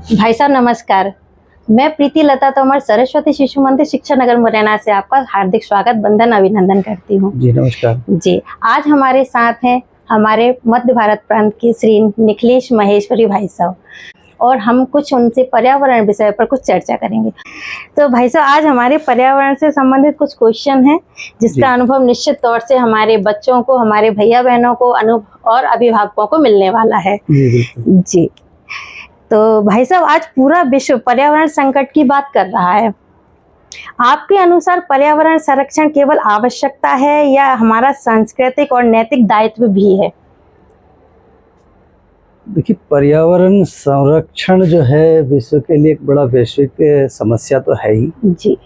भाई साहब नमस्कार। मैं प्रीति लता तोमर सरस्वती शिशु मंदिर शिक्षा नगर मुरैना से आपका हार्दिक स्वागत बंधन अभिनंदन करती हूँ। जी नमस्कार। जी, आज हमारे साथ हैं हमारे मध्य भारत प्रांत के श्री निखिलेश महेश्वरी भाई साहब और हम कुछ उनसे पर्यावरण विषय पर कुछ चर्चा करेंगे। तो भाई साहब, आज हमारे पर्यावरण से संबंधित कुछ क्वेश्चन हैं जिसका अनुभव निश्चित तौर से हमारे बच्चों को, हमारे भैया बहनों को और अभिभावकों को मिलने वाला है। जी, तो भाई साहब, आज पूरा विश्व पर्यावरण संकट की बात कर रहा है। आपके अनुसार पर्यावरण संरक्षण केवल आवश्यकता है या हमारा सांस्कृतिक और नैतिक दायित्व भी है? देखिए, पर्यावरण संरक्षण जो है विश्व के लिए एक बड़ा वैश्विक समस्या तो है ही जी,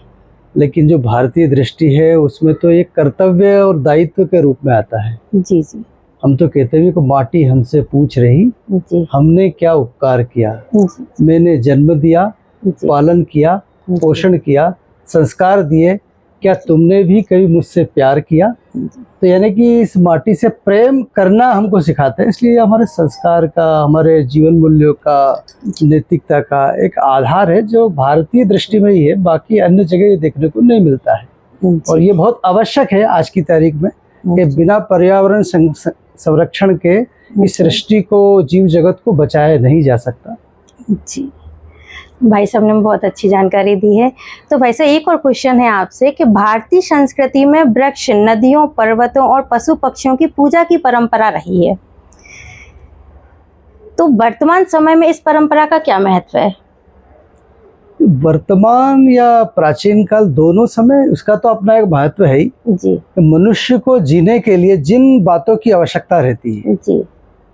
लेकिन जो भारतीय दृष्टि है उसमें तो एक कर्तव्य और दायित्व के रूप में आता है। जी जी, हम तो कहते हैं कि माटी हमसे पूछ रही जी, हमने क्या उपकार किया, जी, मैंने जन्म दिया, जी, पालन किया, पोषण किया, संस्कार दिए, क्या तुमने भी कभी मुझसे प्यार किया? तो यानी कि इस माटी से प्रेम करना हमको सिखाते हैं। इसलिए हमारे संस्कार का, हमारे जीवन मूल्यों का, नैतिकता का एक आधार है जो भारतीय दृष्टि में ही है, बाकी अन्य जगह ये देखने को नहीं मिलता है। और ये बहुत आवश्यक है आज की तारीख में कि बिना पर्यावरण संरक्षण के इस सृष्टि को, जीव जगत को बचाया नहीं जा सकता। जी, भाई साहब ने बहुत अच्छी जानकारी दी है। तो भाई साहब, एक और क्वेश्चन है आपसे कि भारतीय संस्कृति में वृक्ष, नदियों, पर्वतों और पशु पक्षियों की पूजा की परंपरा रही है, तो वर्तमान समय में इस परंपरा का क्या महत्व है? वर्तमान या प्राचीन काल दोनों समय उसका तो अपना एक महत्व है ही। जी, मनुष्य को जीने के लिए जिन बातों की आवश्यकता रहती है जी,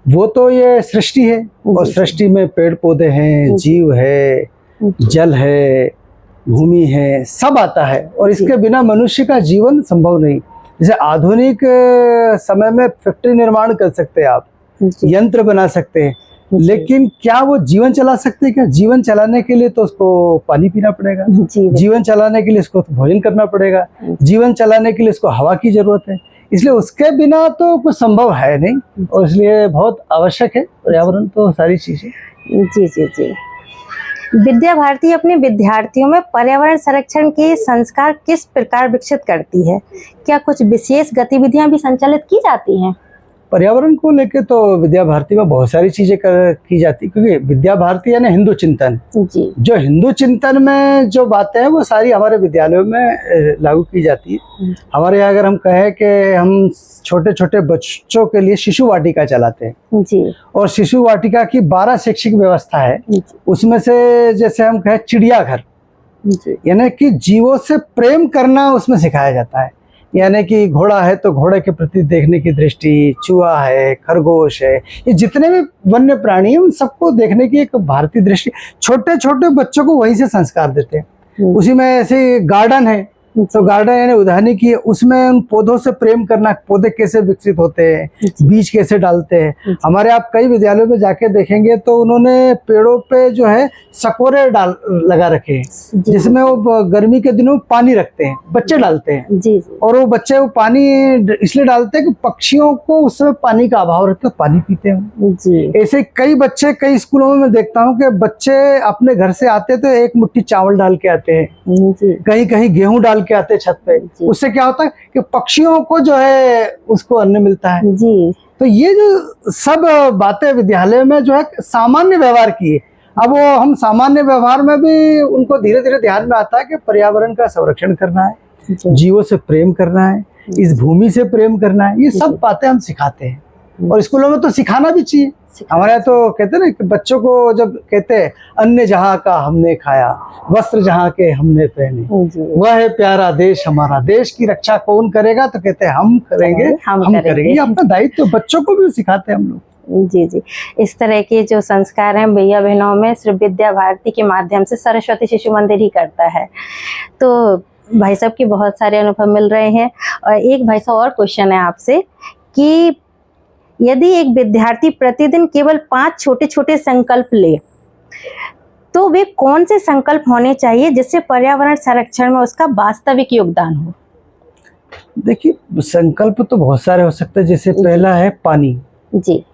वो तो ये सृष्टि है, और सृष्टि में पेड़ पौधे हैं, जीव है, जल है, भूमि है, सब आता है और इसके बिना मनुष्य का जीवन संभव नहीं। जैसे आधुनिक समय में फैक्ट्री निर्माण कर सकते हैं आप, यंत्र बना सकते हैं, लेकिन क्या वो जीवन चला सकते हैं? क्या जीवन चलाने के लिए तो उसको पानी पीना पड़ेगा, जीवन चलाने के लिए उसको तो भोजन करना पड़ेगा, जीवन चलाने के लिए उसको हवा की जरूरत है। इसलिए उसके बिना तो कुछ संभव है नहीं और इसलिए बहुत आवश्यक है पर्यावरण तो सारी चीजें। जी जी जी। विद्या भारती अपने विद्यार्थियों में पर्यावरण संरक्षण के संस्कार किस प्रकार विकसित करती है? क्या कुछ विशेष गतिविधियां भी संचालित की जाती हैं? पर्यावरण को लेके तो विद्या भारती में बहुत सारी चीजें की जाती, क्योंकि विद्या भारती यानी हिंदू चिंतन। जी, जो हिंदू चिंतन में जो बातें हैं वो सारी हमारे विद्यालयों में लागू की जाती है। हमारे यहाँ अगर हम कहें कि हम छोटे छोटे बच्चों के लिए शिशु वाटिका चलाते हैं जी, और शिशु वाटिका की 12 शैक्षिक व्यवस्था है, उसमें से जैसे हम कहें चिड़ियाघर, यानी कि जीवों से प्रेम करना उसमें सिखाया जाता है। यानी कि घोड़ा है तो घोड़े के प्रति देखने की दृष्टि, चूहा है, खरगोश है, ये जितने भी वन्य प्राणी हैं उन सबको देखने की एक भारतीय दृष्टि, छोटे छोटे बच्चों को वहीं से संस्कार देते हैं। उसी में ऐसे गार्डन है तो गार्डन यानी उद्यानिकी की, उसमें उन पौधों से प्रेम करना, पौधे कैसे विकसित होते हैं, बीज कैसे डालते हैं। हमारे आप कई विद्यालयों में जाके देखेंगे तो उन्होंने पेड़ों पे जो है सकोरे लगा रखे हैं जिसमें वो गर्मी के दिनों में पानी रखते हैं, बच्चे डालते हैं जी। और वो बच्चे वो पानी इसलिए डालते हैं कि पक्षियों को उस समय पानी का अभाव रहता है, पानी पीते हैं जी। ऐसे कई बच्चे, कई स्कूलों में मैं देखता हूँ कि बच्चे अपने घर से आते तो एक मुट्ठी चावल डाल के आते हैं, कहीं कहीं गेहूं डाल के आते छत पे। उससे क्या होता है कि पक्षियों को जो है उसको अन्न मिलता है जी। तो ये जो सब बातें विद्यालय में जो है सामान्य व्यवहार की है। अब वो हम सामान्य व्यवहार में भी उनको धीरे धीरे ध्यान में आता है कि पर्यावरण का संरक्षण करना है, जीवों से प्रेम करना है, इस भूमि से प्रेम करना है, ये सब बातें हम सिखाते हैं और स्कूलों में तो सिखाना भी चाहिए। हमारे यहाँ तो कहते हैं ना कि बच्चों को जब कहते हैं अन्न जहाँ का हमने खाया, वस्त्र जहाँ के हमने पहने, वह है प्यारा देश हमारा, देश की रक्षा कौन करेगा? तो कहते हैं हम करेंगे, हम करेंगे। ये अपना दायित्व बच्चों को भी सिखाते हैं हम लोग। जी जी, इस तरह के जो संस्कार हैं भैया बहनों में सिर्फ विद्या भारती के माध्यम से सरस्वती शिशु मंदिर ही करता है। तो भाई साहब के बहुत सारे अनुभव मिल रहे हैं। और एक भाई साहब और क्वेश्चन है आपसे कि यदि एक विद्यार्थी प्रतिदिन केवल 5 छोटे छोटे संकल्प ले तो वे कौन से संकल्प होने चाहिए जिससे पर्यावरण संरक्षण में उसका वास्तविक योगदान हो? देखिए, संकल्प तो बहुत सारे हो सकते हैं। जैसे पहला है पानी जी,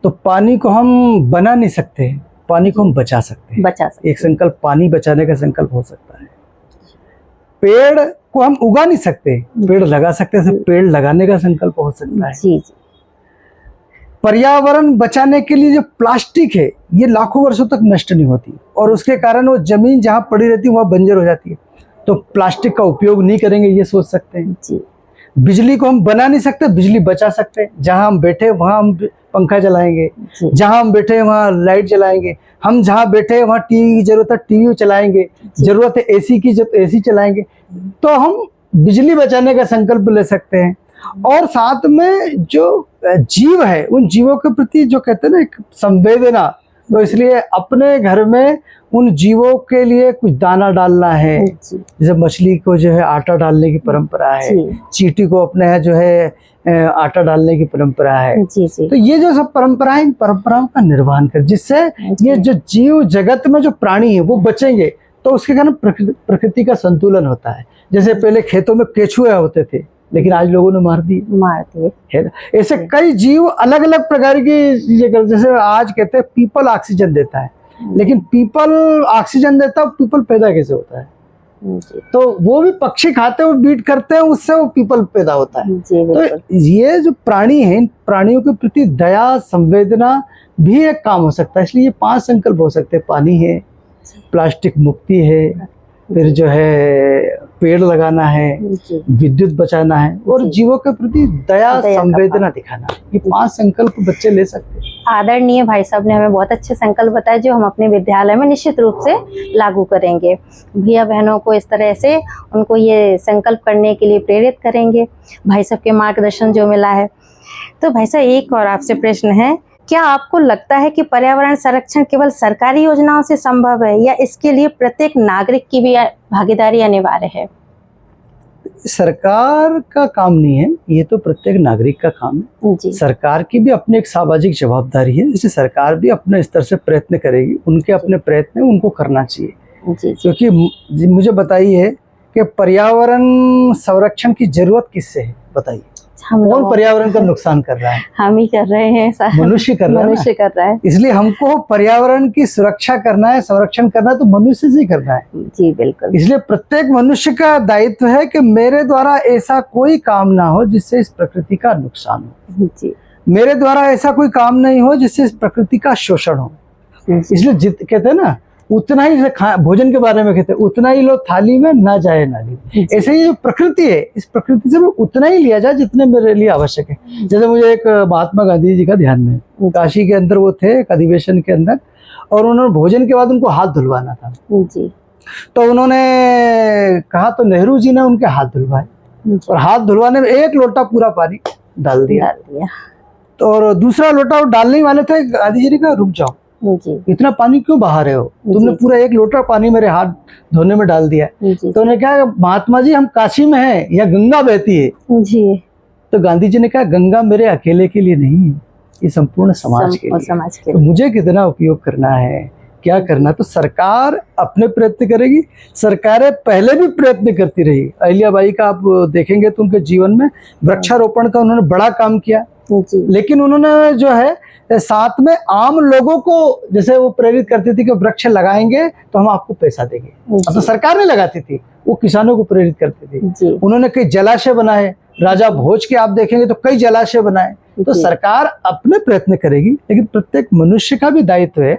तो पानी को हम बना नहीं सकते, पानी को हम बचा सकते हैं। बचा सकते एक संकल्प पानी बचाने का संकल्प हो सकता है। पेड़ को हम उगा नहीं सकते, पेड़ लगा सकते हैं, पेड़ लगाने का संकल्प हो सकता है। जी जी। पर्यावरण बचाने के लिए जो प्लास्टिक है ये लाखों वर्षों तक नष्ट नहीं होती और उसके कारण वो जमीन जहाँ पड़ी रहती है वहाँ बंजर हो जाती है। तो प्लास्टिक का उपयोग नहीं करेंगे ये सोच सकते हैं जी। बिजली को हम बना नहीं सकते, बिजली बचा सकते हैं। जहाँ हम बैठे वहाँ हम पंखा जलाएंगे, जहाँ हम बैठे वहाँ लाइट जलाएंगे, हम जहाँ बैठे वहाँ टीवी की जरूरत है टीवी चलाएंगे, जरूरत है एसी की जब एसी चलाएंगे। तो हम बिजली बचाने का संकल्प ले सकते हैं। और साथ में जो जीव है उन जीवों के प्रति जो कहते हैं ना एक संवेदना, तो इसलिए अपने घर में उन जीवों के लिए कुछ दाना डालना है। जैसे मछली को जो है आटा डालने की परंपरा है, चींटी को अपने यहाँ जो है आटा डालने की परंपरा है। तो ये जो सब परंपराएं, इन परंपराओं का निर्वहन कर, जिससे ये जो जीव जगत में जो प्राणी है वो बचेंगे, तो उसके कारण प्रकृति का संतुलन होता है। जैसे पहले खेतों में केचुए होते थे लेकिन आज लोगों ने मार दिए है ना। ऐसे कई जीव अलग अलग प्रकार की चीजें करते, जैसे आज कहते हैं पीपल ऑक्सीजन देता है, लेकिन पीपल ऑक्सीजन देता है, पीपल पैदा कैसे होता है? तो वो भी पक्षी खाते हैं, वो बीट करते हैं, उससे वो पीपल पैदा होता है। तो ये जो प्राणी है, इन प्राणियों के प्रति दया संवेदना भी एक काम हो सकता है। इसलिए ये 5 संकल्प हो सकते हैं। पानी है, प्लास्टिक मुक्ति है, फिर जो है पेड़ लगाना है, विद्युत बचाना है और जीवों के प्रति दया संवेदना दिखाना। ये 5 संकल्प बच्चे ले सकते हैं। आदरणीय भाई साहब ने हमें बहुत अच्छे संकल्प बताए जो हम अपने विद्यालय में निश्चित रूप से लागू करेंगे। भैया बहनों को इस तरह से उनको ये संकल्प करने के लिए प्रेरित करेंगे, भाई साहब के मार्गदर्शन जो मिला है। तो भाई साहब एक और आपसे प्रश्न है, क्या आपको लगता है कि पर्यावरण संरक्षण केवल सरकारी योजनाओं से संभव है या इसके लिए प्रत्येक नागरिक की भी भागीदारी अनिवार्य है? सरकार का काम नहीं है, ये तो प्रत्येक नागरिक का काम है। सरकार की भी अपनी एक सामाजिक जवाबदारी है, जैसे सरकार भी अपने स्तर से प्रयत्न करेगी, उनके अपने प्रयत्न उनको करना चाहिए। क्योंकि मुझे बताइए कि पर्यावरण संरक्षण की जरूरत किससे है? बताइए, कौन पर्यावरण का नुकसान कर रहा है? हम ही कर रहे हैं, मनुष्य कर रहा है। इसलिए हमको पर्यावरण की सुरक्षा करना है, संरक्षण करना है, तो मनुष्य से ही करना है। जी बिल्कुल। इसलिए प्रत्येक मनुष्य का दायित्व है कि मेरे द्वारा ऐसा कोई काम ना हो जिससे इस प्रकृति का नुकसान हो। जी। मेरे द्वारा ऐसा कोई काम नहीं हो जिससे इस प्रकृति का शोषण हो। इसलिए कहते हैं ना, उतना ही भोजन के बारे में कहते हैं, उतना ही लो थाली में ना जाए नाली। ऐसे ही जो प्रकृति है, इस प्रकृति से उतना ही लिया जाए जितने मेरे लिए आवश्यक है। जैसे मुझे एक महात्मा गांधी जी का ध्यान में, काशी के अंदर वो थे एक अधिवेशन के अंदर, और उन्होंने भोजन के बाद उनको हाथ धुलवाना था। तो उन्होंने कहा, तो नेहरू जी ने उनके हाथ धुलवाए और हाथ धुलवाने में 1 लोटा पूरा पानी डाल दिया। तो और दूसरा लोटा वो डालने वाले थे, गांधी जी ने कहा रुक जाओ, इतना पानी क्यों बहा रहे हो? तुमने पूरा 1 लोटा पानी मेरे हाथ धोने में डाल दिया। तो उन्होंने कहा, महात्मा जी हम काशी में हैं, यहाँ गंगा बहती है। तो गांधी जी ने कहा, गंगा मेरे अकेले के लिए नहीं, ये संपूर्ण समाज के लिए। तो मुझे कितना उपयोग करना है, क्या करना? तो सरकार अपने प्रयत्न करेगी। सरकारें पहले भी प्रयत्न करती रही। अहिल्याबाई का आप देखेंगे तो उनके जीवन में वृक्षारोपण का उन्होंने बड़ा काम किया, लेकिन उन्होंने जो है साथ में आम लोगों को जैसे वो प्रेरित करती थी कि वृक्ष लगाएंगे तो हम आपको पैसा देंगे। अब तो सरकार नहीं लगाती थी, वो किसानों को प्रेरित करती थी। उन्होंने कई जलाशय बनाए, राजा भोज के आप देखेंगे तो कई जलाशय बनाए। तो सरकार अपने प्रयत्न करेगी, लेकिन प्रत्येक मनुष्य का भी दायित्व है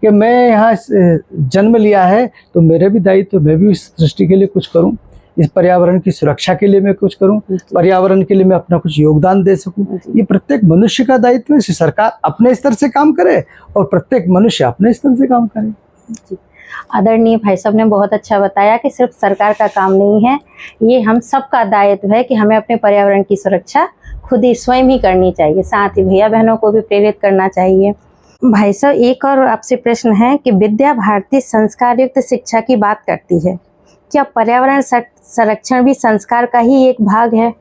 कि मैं यहाँ जन्म लिया है तो मेरे भी दायित्व, मैं भी इस सृष्टि के लिए कुछ करूँ, इस पर्यावरण की सुरक्षा के लिए मैं कुछ करूं, पर्यावरण के लिए मैं अपना कुछ योगदान दे सकूं। ये प्रत्येक मनुष्य का दायित्व है। सरकार अपने स्तर से काम करे और प्रत्येक मनुष्य अपने स्तर से काम करे। आदरणीय भाई साहब ने बहुत अच्छा बताया कि सिर्फ सरकार का काम नहीं है, ये हम सबका दायित्व है कि हमें अपने पर्यावरण की सुरक्षा खुद ही स्वयं ही करनी चाहिए, साथ ही भैया बहनों को भी प्रेरित करना चाहिए। भाई साहब एक और आपसे प्रश्न है कि विद्या भारती संस्कार युक्त शिक्षा की बात करती है, क्या पर्यावरण संरक्षण भी संस्कार का ही एक भाग है?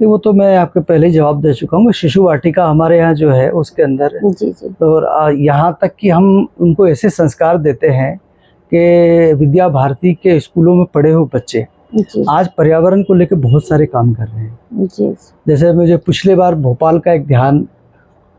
वो तो मैं आपके पहले ही जवाब दे चुका हूँ। शिशु वाटिका हमारे यहाँ जो है उसके अंदर तो यहाँ तक कि हम उनको ऐसे संस्कार देते हैं कि विद्या भारती के स्कूलों में पढ़े हुए बच्चे आज पर्यावरण को लेकर बहुत सारे काम कर रहे हैं। जैसे मुझे पिछले बार भोपाल का एक ध्यान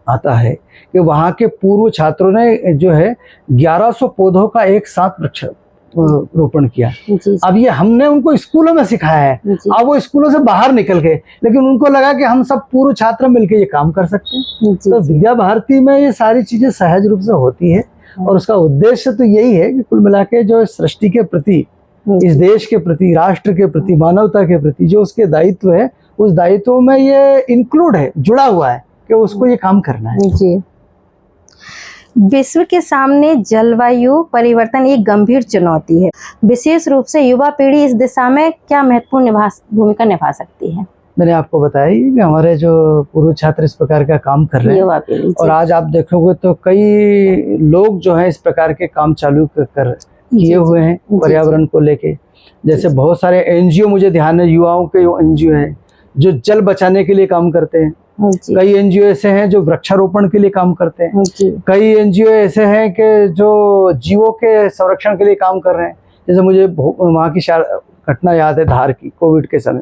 आता है कि वहाँ के पूर्व छात्रों ने जो है 1100 पौधों का एक साथ वृक्ष रोपण किया। जी, अब ये हमने उनको स्कूलों में सिखाया है, जी, अब वो स्कूलों से बाहर निकल गए, लेकिन उनको लगा कि हम सब पूर्व छात्र मिलकर ये काम कर सकते हैं। जी, तो विद्या भारती में ये सारी चीजें सहज रूप से होती है और उसका उद्देश्य तो यही है कि कुल मिला के जो सृष्टि के प्रति, इस देश के प्रति, राष्ट्र के प्रति, मानवता के प्रति जो उसके दायित्व है, उस दायित्व में ये इंक्लूड है, जुड़ा हुआ है कि उसको ये काम करना है। जी। विश्व के सामने जलवायु परिवर्तन एक गंभीर चुनौती है। विशेष रूप से युवा पीढ़ी इस दिशा में क्या महत्वपूर्ण भूमिका निभा सकती है? मैंने आपको बताया कि हमारे जो पूर्व छात्र इस प्रकार का काम कर रहे हैं, युवा पीढ़ी, और आज आप देखोगे तो कई लोग जो हैं इस प्रकार के काम चालू किए हुए हैं पर्यावरण को लेके। जैसे बहुत सारे एनजीओ मुझे ध्यान है, युवाओं के एनजीओ हैं जो जल बचाने के लिए काम करते हैं। कई एनजीओ ऐसे हैं जो वृक्षारोपण के लिए काम करते हैं। कई एनजीओ ऐसे हैं कि जो जीवों के संरक्षण के लिए काम कर रहे हैं। जैसे मुझे वहाँ की घटना याद है, धार की, कोविड के समय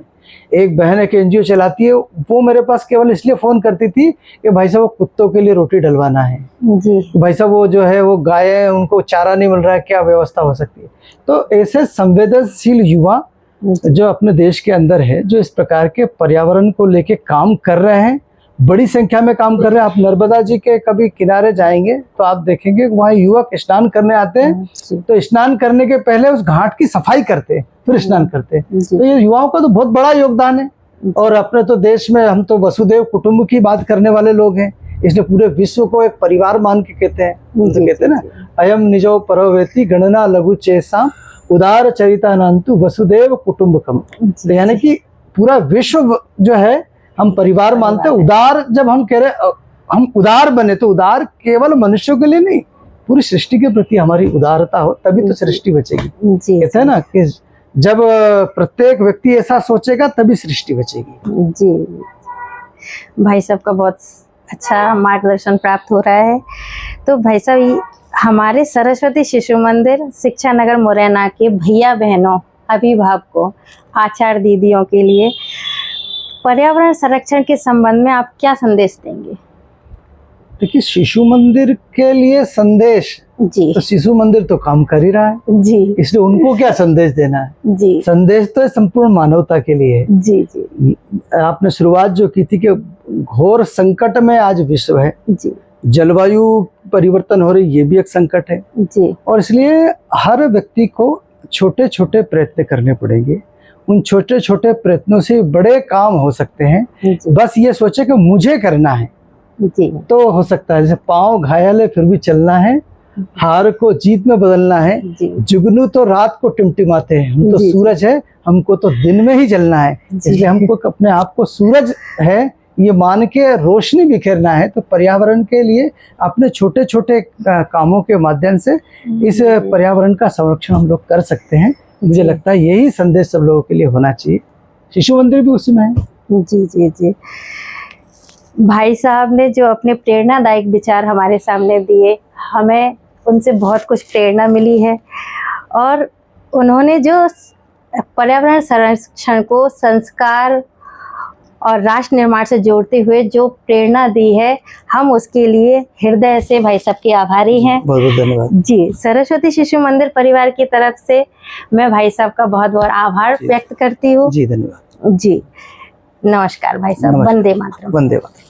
एक बहन एक एनजीओ चलाती है, वो मेरे पास केवल इसलिए फोन करती थी कि भाई साहब वो कुत्तों के लिए रोटी डलवाना है जी, भाई साहब वो जो है वो गाय है, उनको चारा नहीं मिल रहा है, क्या व्यवस्था हो सकती है। तो ऐसे संवेदनशील युवा जो अपने देश के अंदर है, जो इस प्रकार के पर्यावरण को लेके काम कर रहे हैं, बड़ी संख्या में काम कर रहे हैं। आप नर्मदा जी के कभी किनारे जाएंगे तो आप देखेंगे वहाँ युवक स्नान करने आते हैं, तो स्नान करने के पहले उस घाट की सफाई करते हैं, फिर स्नान करते हैं। तो ये युवाओं का तो बहुत बड़ा योगदान है। और अपने तो देश में हम तो वसुदेव कुटुंब की बात करने वाले लोग हैं, इसलिए पूरे विश्व को एक परिवार मान के कहते हैं। तो कहते हैं ना, अयम निजो परोवेति गणना लघु चेसा उदार चरितानंतु वसुदेव कुटुंबकम। तो यानी कि पूरा विश्व जो है हम परिवार मानते हैं। उदार जब हम कह रहे हम उदार बने, तो उदार केवल मनुष्यों के लिए नहीं, पूरी सृष्टि के प्रति हमारी उदारता हो, तभी तो सृष्टि बचेगी। कहते हैं ना कि जब प्रत्येक व्यक्ति ऐसा सोचेगा तभी सृष्टि बचेगी। जी भाई साहब का बहुत अच्छा मार्गदर्शन प्राप्त हो रहा है। तो भाई साहब, हमारे सरस्वती शिशु मंदिर शिक्षा नगर मुरैना के भैया बहनों, अभिभावकों, आचार्य दीदियों के लिए पर्यावरण संरक्षण के संबंध में आप क्या संदेश देंगे? देखिए, शिशु मंदिर के लिए संदेश जी, तो शिशु मंदिर तो काम कर ही रहा है जी, इसलिए उनको क्या संदेश देना है जी। संदेश तो संपूर्ण मानवता के लिए है जी, जी। आपने शुरुआत जो की थी कि घोर संकट में आज विश्व है जी, जलवायु परिवर्तन हो रही, ये भी एक संकट है जी। और इसलिए हर व्यक्ति को छोटे छोटे प्रयत्न करने पड़ेंगे। उन छोटे छोटे प्रयत्नों से बड़े काम हो सकते हैं। बस ये सोचे कि मुझे करना है जी, तो हो सकता है। जैसे पाँव घायल है फिर भी चलना है, हार को जीत में बदलना है। जुगनू तो रात को टिमटिमाते हैं, हम तो सूरज है, हमको तो दिन में ही जलना है। इसलिए हमको अपने आप को सूरज है ये मान के रोशनी बिखेरना है। तो पर्यावरण के लिए अपने छोटे छोटे कामों के माध्यम से इस पर्यावरण का संरक्षण हम लोग कर सकते हैं। मुझे लगता है यही संदेश सब लोगों के लिए होना चाहिए। शिशु मंदिर भी उसी में है। जी जी जी। भाई साहब ने जो अपने प्रेरणादायक विचार हमारे सामने दिए, हमें उनसे बहुत कुछ प्रेरणा मिली है। और उन्होंने जो पर्यावरण संरक्षण को संस्कार और राष्ट्र निर्माण से जोड़ते हुए जो प्रेरणा दी है, हम उसके लिए हृदय से भाई साहब के आभारी हैं। बहुत बहुत धन्यवाद जी। सरस्वती शिशु मंदिर परिवार की तरफ से मैं भाई साहब का बहुत बहुत आभार व्यक्त करती हूँ जी। धन्यवाद जी। नमस्कार भाई साहब। वंदे मातरम। वंदे मातरम।